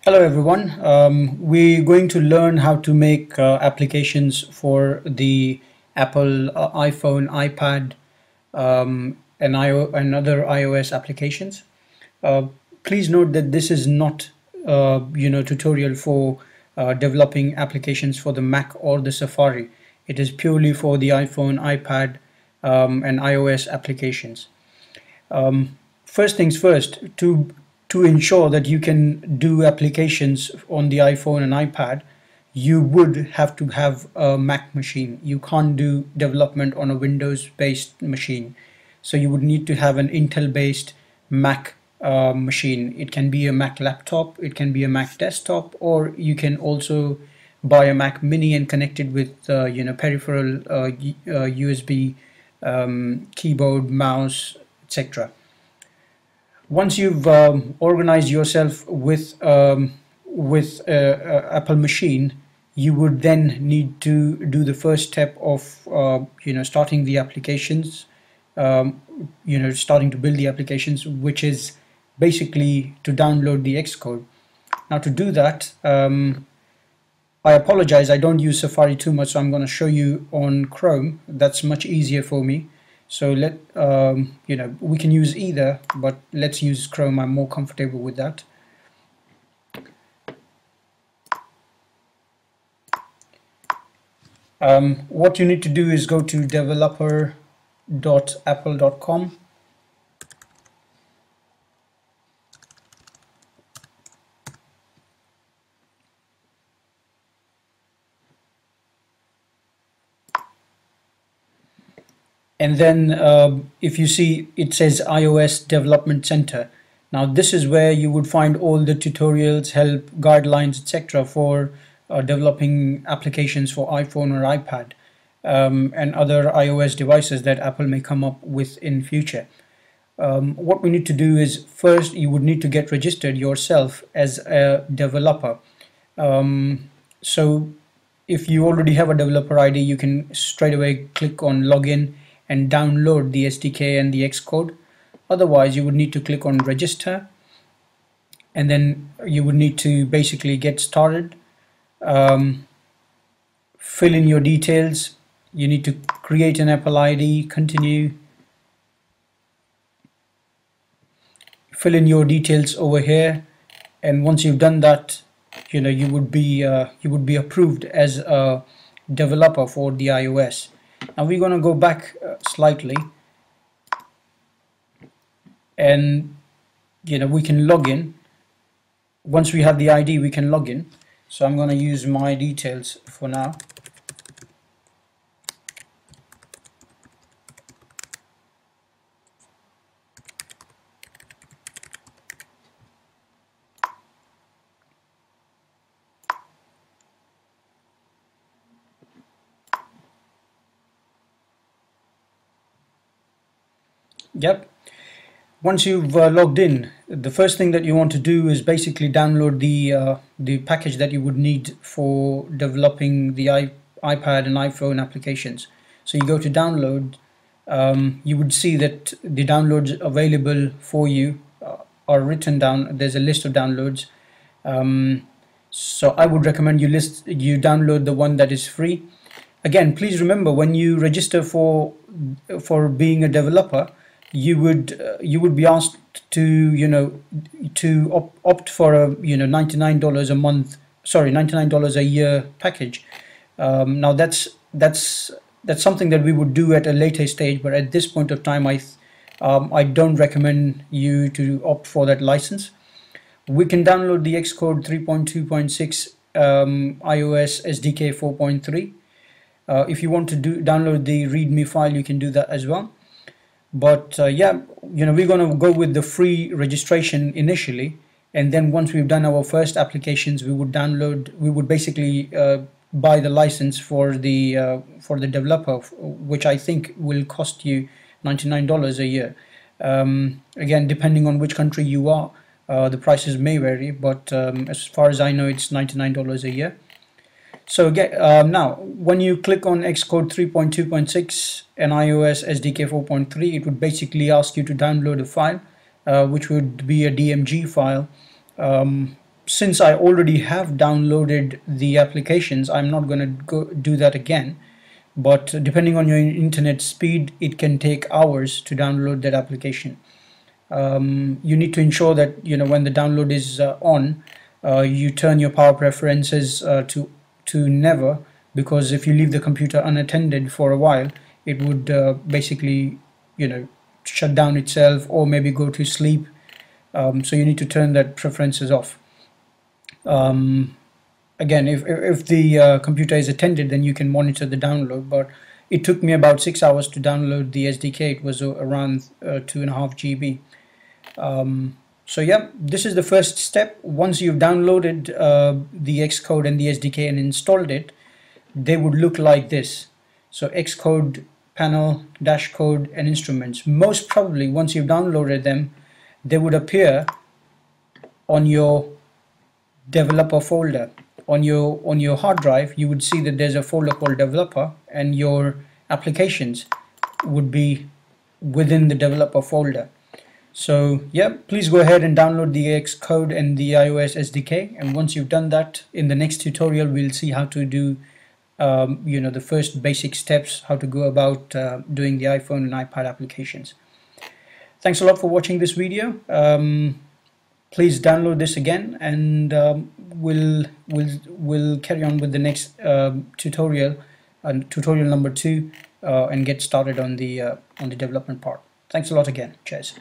Hello everyone. We're going to learn how to make applications for the Apple iPhone, iPad, and other iOS applications. Uh, Please note that this is not, tutorial for developing applications for the Mac or the Safari. It is purely for the iPhone, iPad, and iOS applications. First things first, to ensure that you can do applications on the iPhone and iPad, you would have to have a Mac machine. You can't do development on a Windows-based machine. So you would need to have an Intel-based Mac machine. It can be a Mac laptop, it can be a Mac desktop, or you can also buy a Mac Mini and connect it with peripheral USB keyboard, mouse, etc. Once you've organized yourself with Apple machine, you would then need to do the first step of starting the applications, starting to build the applications, which is basically to download the Xcode. Now to do that, I apologize, I don't use Safari too much, so I'm going to show you on Chrome. That's much easier for me. So we can use either, but let's use Chrome. I'm more comfortable with that. What you need to do is go to developer.apple.com. And then if you see, it says iOS Development Center. Now this is where you would find all the tutorials, help, guidelines, etc. for developing applications for iPhone or iPad and other iOS devices that Apple may come up with in future. What we need to do is, first you would need to get registered yourself as a developer. So if you already have a developer ID, you can straight away click on login and download the SDK and the Xcode. Otherwise, you would need to click on register, and then you would need to basically get started. Fill in your details. You need to create an Apple ID, continue. Fill in your details over here, and once you've done that, you would be approved as a developer for the iOS. Now we're going to go back slightly, and we can log in. Once we have the ID, we can log in. So I'm going to use my details for now. Yep. Once you've logged in, the first thing that you want to do is basically download the package that you would need for developing the iPad and iPhone applications. So you go to download. You would see that the downloads available for you are written down. There's a list of downloads. So I would recommend you download the one that is free. Again, please remember, when you register for being a developer, you would be asked to opt for a $99 a month, sorry, $99 a year package. Now that's something that we would do at a later stage, but at this point of time, I don't recommend you to opt for that license. We can download the Xcode 3.2.6 iOS SDK 4.3. If you want to download the README file, you can do that as well. But yeah, we're going to go with the free registration initially, and then once we've done our first applications, we would basically buy the license for the developer, which I think will cost you $99 a year. Again, depending on which country you are, the prices may vary, but as far as I know, it's $99 a year. So again, now when you click on Xcode 3.2.6 and iOS SDK 4.3, it would basically ask you to download a file, which would be a DMG file. since I already have downloaded the applications, I'm not going to go do that again. But depending on your internet speed, it can take hours to download that application. You need to ensure that when the download is on, you turn your power preferences to never, because if you leave the computer unattended for a while, it would basically shut down itself or maybe go to sleep. So you need to turn that preferences off. Again, if the computer is attended, then you can monitor the download, but it took me about 6 hours to download the SDK. It was around 2.5 GB. So yeah, this is the first step. Once you've downloaded the Xcode and the SDK and installed it, they would look like this. So Xcode, panel, dashcode, and instruments. Most probably, once you've downloaded them, they would appear on your developer folder. On your hard drive, you would see that there's a folder called developer, and your applications would be within the developer folder. So yeah, please go ahead and download the Xcode and the iOS SDK, and once you've done that, in the next tutorial we'll see how to do the first basic steps, how to go about doing the iPhone and iPad applications. Thanks a lot for watching this video. Please download this again, and we'll carry on with the next tutorial, tutorial number 2, and get started on the development part. Thanks a lot again. Cheers.